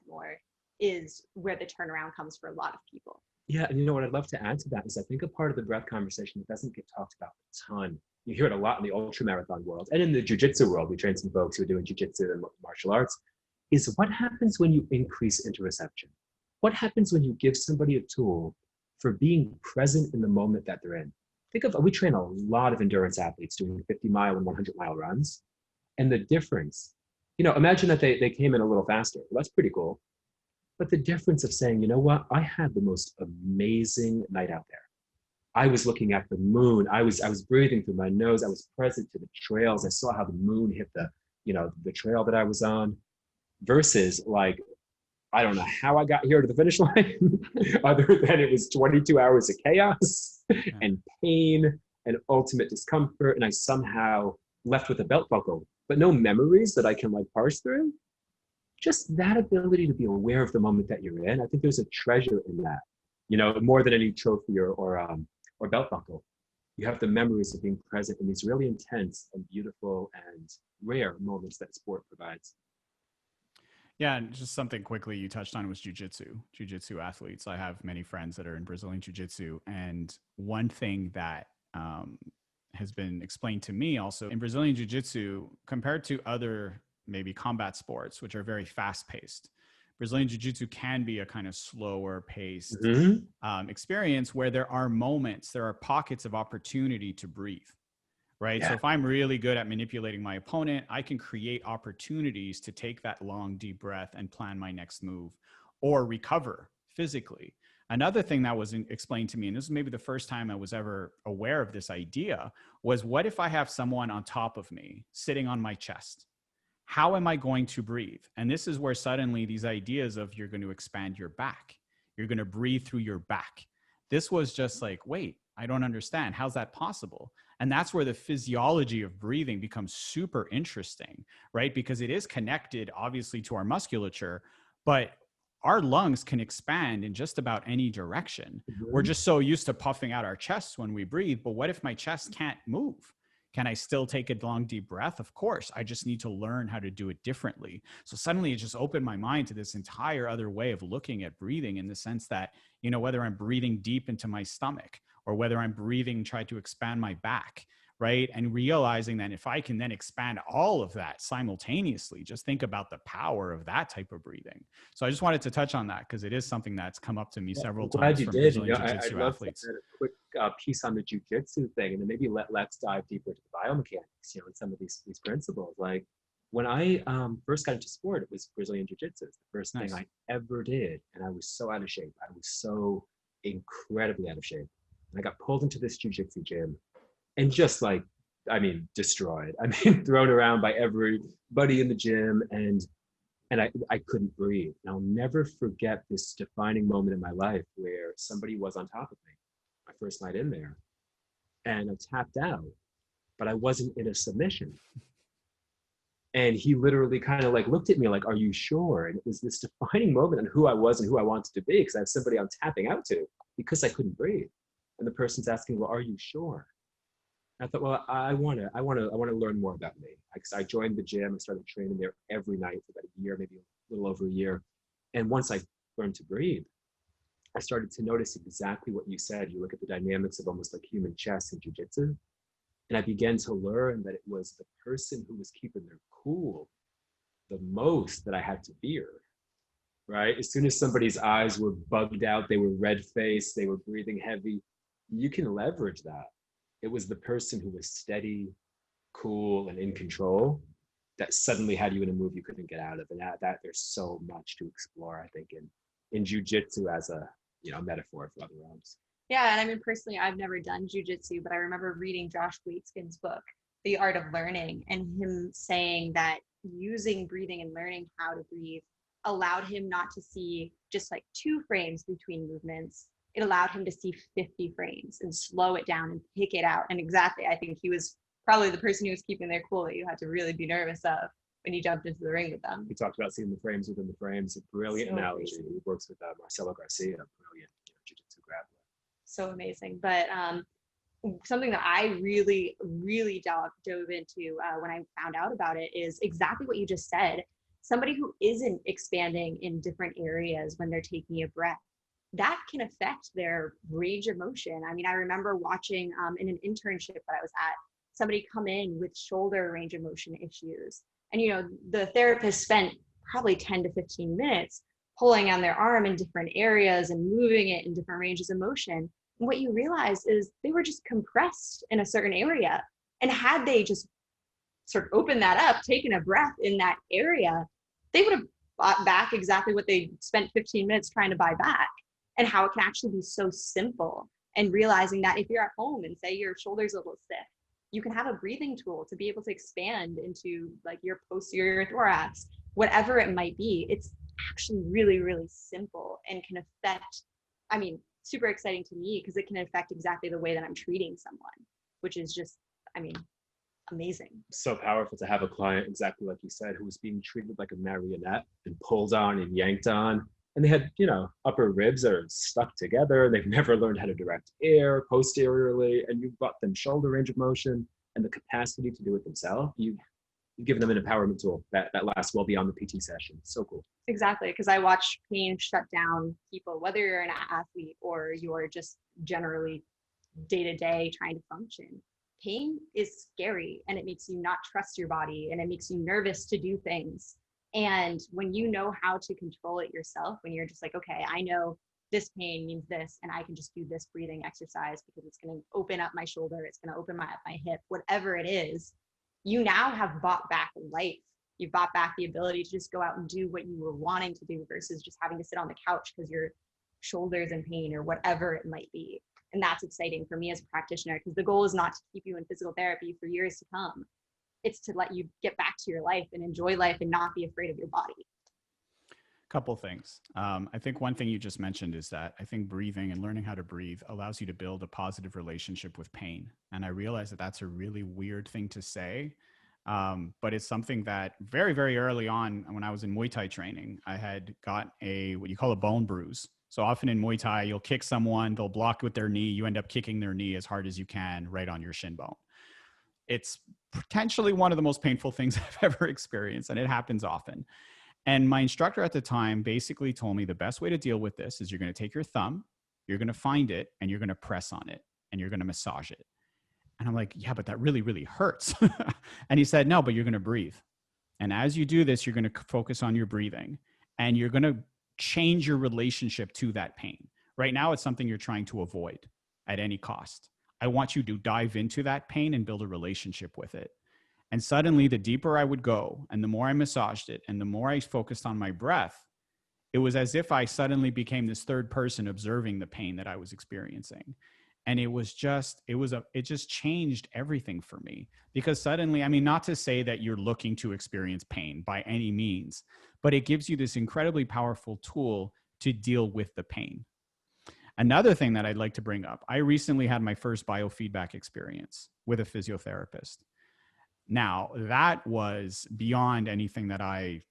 more is where the turnaround comes for a lot of people. Yeah, and you know what I'd love to add to that is I think a part of the breath conversation that doesn't get talked about a ton. You hear it a lot in the ultra marathon world and in the jiu-jitsu world. We train some folks who are doing jiu-jitsu and martial arts. Is what happens when you increase interoception? What happens when you give somebody a tool for being present in the moment that they're in? Think of, we train a lot of endurance athletes doing 50-mile and 100-mile runs. And the difference, imagine that they came in a little faster. Well, that's pretty cool. But the difference of saying, you know what, I had the most amazing night out there. I was looking at the moon. I was breathing through my nose. I was present to the trails. I saw how the moon hit the trail that I was on, versus like, I don't know how I got here to the finish line, other than it was 22 hours of chaos and pain and ultimate discomfort. And I somehow left with a belt buckle, but no memories that I can like parse through. Just that ability to be aware of the moment that you're in. I think there's a treasure in that, more than any trophy or belt buckle. You have the memories of being present in these really intense and beautiful and rare moments that sport provides. Yeah, and just something quickly you touched on was jiu-jitsu athletes. I have many friends that are in Brazilian jiu-jitsu, and one thing that has been explained to me also in Brazilian jiu-jitsu, compared to other maybe combat sports, which are very fast-paced, Brazilian jiu-jitsu can be a kind of slower paced experience where there are pockets of opportunity to breathe. Right. Yeah. So if I'm really good at manipulating my opponent, I can create opportunities to take that long, deep breath and plan my next move or recover physically. Another thing that was explained to me, and this is maybe the first time I was ever aware of this idea, was what if I have someone on top of me sitting on my chest? How am I going to breathe? And this is where suddenly these ideas of you're going to expand your back, you're going to breathe through your back. This was just like, wait, I don't understand. How's that possible? And that's where the physiology of breathing becomes super interesting, right? Because it is connected, obviously, to our musculature, but our lungs can expand in just about any direction. Mm-hmm. We're just so used to puffing out our chests when we breathe, but what if my chest can't move? Can I still take a long, deep breath? Of course. I just need to learn how to do it differently. So suddenly it just opened my mind to this entire other way of looking at breathing, in the sense that, whether I'm breathing deep into my stomach or whether I'm breathing, try to expand my back, right? And realizing that if I can then expand all of that simultaneously, just think about the power of that type of breathing. So I just wanted to touch on that because it is something that's come up to me several times from Brazilian Jiu-Jitsu athletes. I'd love to add a quick piece on the Jiu-Jitsu thing, and then maybe let's dive deeper into the biomechanics, and some of these principles. Like when I first got into sport, it was Brazilian Jiu-Jitsu. It's the first thing I ever did, and I was so out of shape. I was so incredibly out of shape. And I got pulled into this jiu-jitsu gym and just destroyed. Thrown around by everybody in the gym, and I couldn't breathe. And I'll never forget this defining moment in my life where somebody was on top of me, my first night in there, and I tapped out, but I wasn't in a submission. And he literally kind of looked at me like, "Are you sure?" And it was this defining moment on who I was and who I wanted to be, because I have somebody I'm tapping out to because I couldn't breathe. And the person's asking, "Well, are you sure?" I thought, well, I want to learn more about me. I joined the gym. I started training there every night for about a year, maybe a little over a year. And once I learned to breathe, I started to notice exactly what you said. You look at the dynamics of almost like human chess in jiu-jitsu. And I began to learn that it was the person who was keeping their cool the most that I had to fear, right? As soon as somebody's eyes were bugged out, they were red-faced, they were breathing heavy, you can leverage that. It was the person who was steady, cool, and in control that suddenly had you in a move you couldn't get out of. And that there's so much to explore, I think, in jiu-jitsu as a metaphor for other realms. Yeah, and personally, I've never done jiu-jitsu, but I remember reading Josh Waitzkin's book, The Art of Learning, and him saying that using breathing and learning how to breathe allowed him not to see just 2 frames between movements. It allowed him to see 50 frames and slow it down and pick it out. And exactly, I think he was probably the person who was keeping their cool that you had to really be nervous of when you jumped into the ring with them. We talked about seeing the frames within the frames. A brilliant analogy. Crazy. He works with Marcelo Garcia, a brilliant jiu-jitsu grappler. So amazing. But something that I really, really dove into when I found out about it is exactly what you just said. somebody who isn't expanding in different areas when they're taking a breath, that can affect their range of motion. I mean, I remember watching in an internship that I was at, somebody come in with shoulder range of motion issues. And, the therapist spent probably 10 to 15 minutes pulling on their arm in different areas and moving it in different ranges of motion. And what you realize is they were just compressed in a certain area. And had they just sort of opened that up, taken a breath in that area, they would have bought back exactly what they spent 15 minutes trying to buy back. And how it can actually be so simple, and realizing that if you're at home and say your shoulder's a little stiff, you can have a breathing tool to be able to expand into like your posterior thorax, whatever it might be. It's actually really, really simple and can affect, I mean, super exciting to me because it can affect exactly the way that I'm treating someone, which is just, I mean, amazing. So powerful to have a client, exactly like you said, who was being treated like a marionette and pulled on and yanked on. And they had, upper ribs that are stuck together. They've never learned how to direct air posteriorly. And you've brought them shoulder range of motion and the capacity to do it themselves. You've given them an empowerment tool that lasts well beyond the PT session. So cool. Exactly, because I watch pain shut down people, whether you're an athlete or you're just generally day-to-day trying to function. Pain is scary, and it makes you not trust your body, and it makes you nervous to do things. And when you know how to control it yourself, when you're just like, okay, I know this pain means this, and I can just do this breathing exercise because it's going to open up my shoulder, it's going to open up my hip, whatever it is, you now have bought back life. You've bought back the ability to just go out and do what you were wanting to do versus just having to sit on the couch because your shoulder's in pain or whatever it might be. And that's exciting for me as a practitioner, because the goal is not to keep you in physical therapy for years to come. It's to let you get back to your life and enjoy life and not be afraid of your body. Couple things. I think one thing you just mentioned is that I think breathing and learning how to breathe allows you to build a positive relationship with pain. And I realize that that's a really weird thing to say, but it's something that very, very early on when I was in Muay Thai training, I had got what you call a bone bruise. So often in Muay Thai, you'll kick someone, they'll block with their knee, you end up kicking their knee as hard as you can right on your shin bone. It's potentially one of the most painful things I've ever experienced, and it happens often. And my instructor at the time basically told me the best way to deal with this is you're going to take your thumb, you're going to find it, and you're going to press on it, and you're going to massage it. And I'm like, yeah, but that really, really hurts. And he said, no, but you're going to breathe. And as you do this, you're going to focus on your breathing, and you're going to change your relationship to that pain. Right now, it's something you're trying to avoid at any cost. I want you to dive into that pain and build a relationship with it. And suddenly, the deeper I would go and the more I massaged it and the more I focused on my breath, it was as if I suddenly became this third person observing the pain that I was experiencing. And it just changed everything for me, because suddenly, I mean, not to say that you're looking to experience pain by any means, but it gives you this incredibly powerful tool to deal with the pain. Another thing that I'd like to bring up, I recently had my first biofeedback experience with a physiotherapist. Now, that was beyond anything that I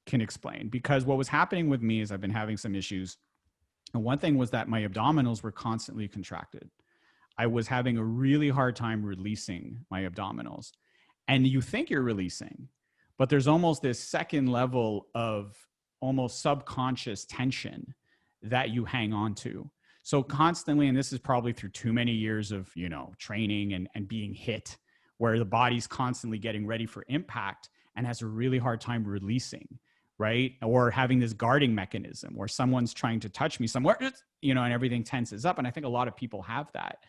can explain, because what was happening with me is I've been having some issues. And one thing was that my abdominals were constantly contracted. I was having a really hard time releasing my abdominals. And you think you're releasing, but there's almost this second level of almost subconscious tension that you hang on to. So constantly, and this is probably through too many years of, training and being hit, where the body's constantly getting ready for impact and has a really hard time releasing, right? Or having this guarding mechanism where someone's trying to touch me somewhere, and everything tenses up. And I think a lot of people have that.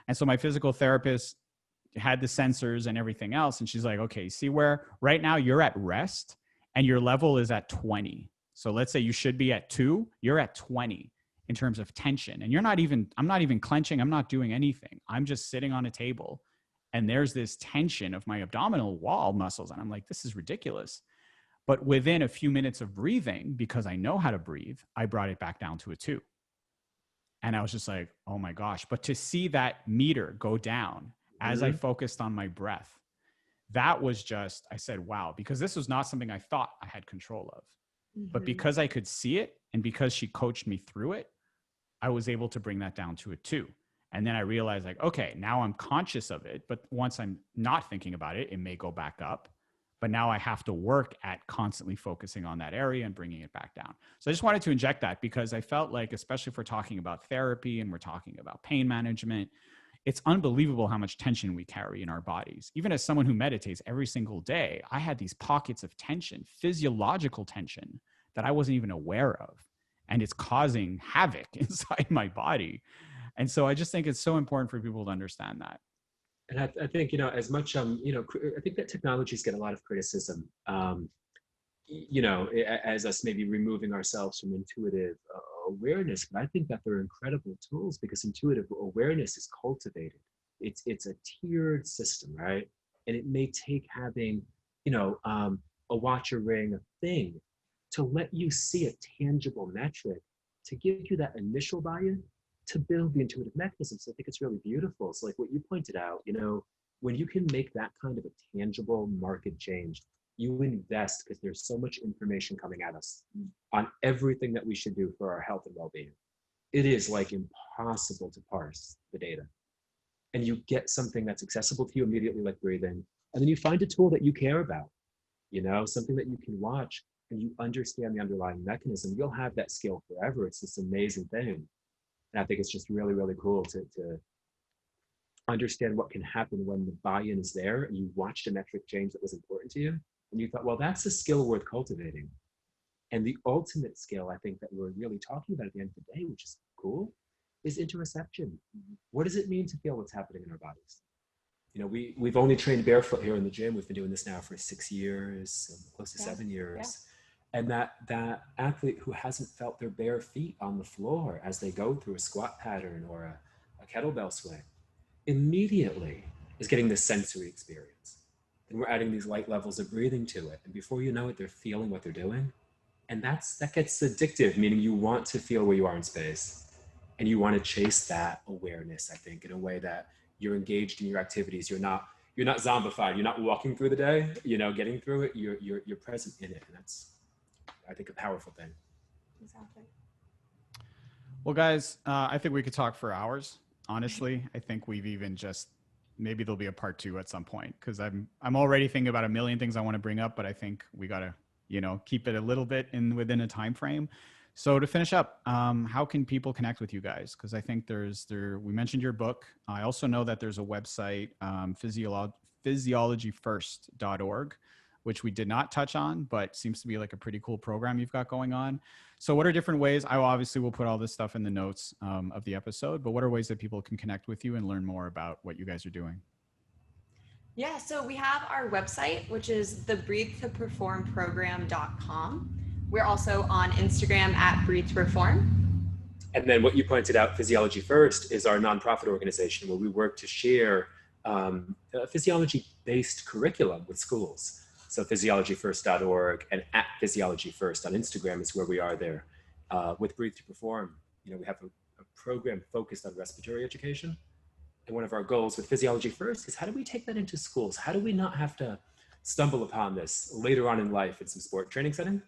And so my physical therapist had the sensors and everything else. And she's like, okay, see where right now you're at rest and your level is at 20. So let's say you should be at 2, you're at 20 in terms of tension. And I'm not even clenching. I'm not doing anything. I'm just sitting on a table and there's this tension of my abdominal wall muscles. And I'm like, this is ridiculous. But within a few minutes of breathing, because I know how to breathe, I brought it back down to a 2. And I was just like, oh my gosh. But to see that meter go down as I focused on my breath, that was just, I said, wow, because this was not something I thought I had control of. But because I could see it and because she coached me through it, I was able to bring that down to a 2. And then I realized, like, okay, now I'm conscious of it. But once I'm not thinking about it, it may go back up. but now I have to work at constantly focusing on that area and bringing it back down. So I just wanted to inject that because I felt like, especially if we're talking about therapy and we're talking about pain management, it's unbelievable how much tension we carry in our bodies. Even as someone who meditates every single day, I had these pockets of tension, physiological tension that I wasn't even aware of. And it's causing havoc inside my body. And so I just think it's so important for people to understand that. And I think, as much, I think that technologies get a lot of criticism, as us maybe removing ourselves from intuitive awareness. But I think that they're incredible tools because intuitive awareness is cultivated. It's a tiered system, right? And it may take having, a watch, a ring, a thing to let you see a tangible metric to give you that initial buy-in to build the intuitive mechanisms. I think it's really beautiful. So like what you pointed out, when you can make that kind of a tangible market change, you invest because there's so much information coming at us on everything that we should do for our health and well-being. It is like impossible to parse the data. And you get something that's accessible to you immediately, like breathing. And then you find a tool that you care about, something that you can watch and you understand the underlying mechanism. You'll have that skill forever. It's this amazing thing. And I think it's just really, really cool to understand what can happen when the buy-in is there and you watched a metric change that was important to you. And you thought, well, that's a skill worth cultivating. And the ultimate skill I think that we're really talking about at the end of the day, which is cool, is interoception. What does it mean to feel what's happening in our bodies? We've only trained barefoot here in the gym. We've been doing this now for 6 years, close to 7 years. And that athlete who hasn't felt their bare feet on the floor as they go through a squat pattern or a kettlebell swing immediately is getting this sensory experience. And we're adding these light levels of breathing to it. And before you know it, they're feeling what they're doing. And that gets addictive, meaning you want to feel where you are in space. And you want to chase that awareness, I think, in a way that you're engaged in your activities. You're not zombified. You're not walking through the day, getting through it. You're present in it. And that's, I think, a powerful thing. Exactly. Well, guys, I think we could talk for hours. Honestly, I think we've even maybe there'll be a part 2 at some point because I'm already thinking about a million things I want to bring up, but I think we got to, keep it a little bit within a time frame. So to finish up, how can people connect with you guys? Because I think we mentioned your book. I also know that there's a website, physiologyfirst.org, which we did not touch on, but seems to be like a pretty cool program you've got going on. So what are different ways? I obviously will put all this stuff in the notes of the episode, but what are ways that people can connect with you and learn more about what you guys are doing? Yeah, so we have our website, which is the breathetoperformprogram.com. We're also on Instagram at Breathe to Perform. And then what you pointed out, Physiology First, is our nonprofit organization where we work to share a physiology-based curriculum with schools. So physiologyfirst.org and at Physiology First on Instagram is where we are there. With Breathe to Perform, we have a program focused on respiratory education. And one of our goals with Physiology First is how do we take that into schools? How do we not have to stumble upon this later on in life in some sport training setting,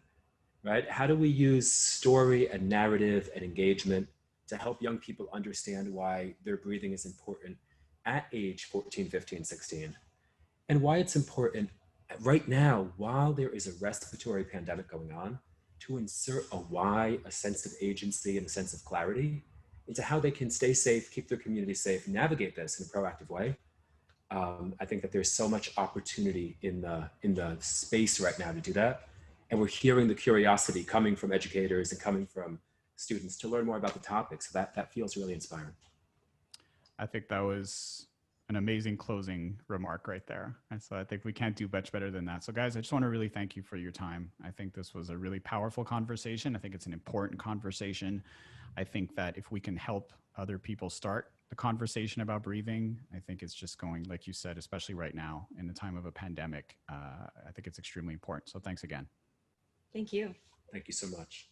right? How do we use story and narrative and engagement to help young people understand why their breathing is important at age 14, 15, 16, and why it's important right now, while there is a respiratory pandemic going on, to insert a why, a sense of agency and a sense of clarity into how they can stay safe, keep their community safe, navigate this in a proactive way. I think that there's so much opportunity in the space right now to do that. And we're hearing the curiosity coming from educators and coming from students to learn more about the topic. So that feels really inspiring. I think that was an amazing closing remark right there. And so I think we can't do much better than that. So guys, I just want to really thank you for your time. I think this was a really powerful conversation. I think it's an important conversation. I think that if we can help other people start the conversation about breathing, I think it's just going, like you said, especially right now in the time of a pandemic, I think it's extremely important. So thanks again. Thank you. Thank you so much.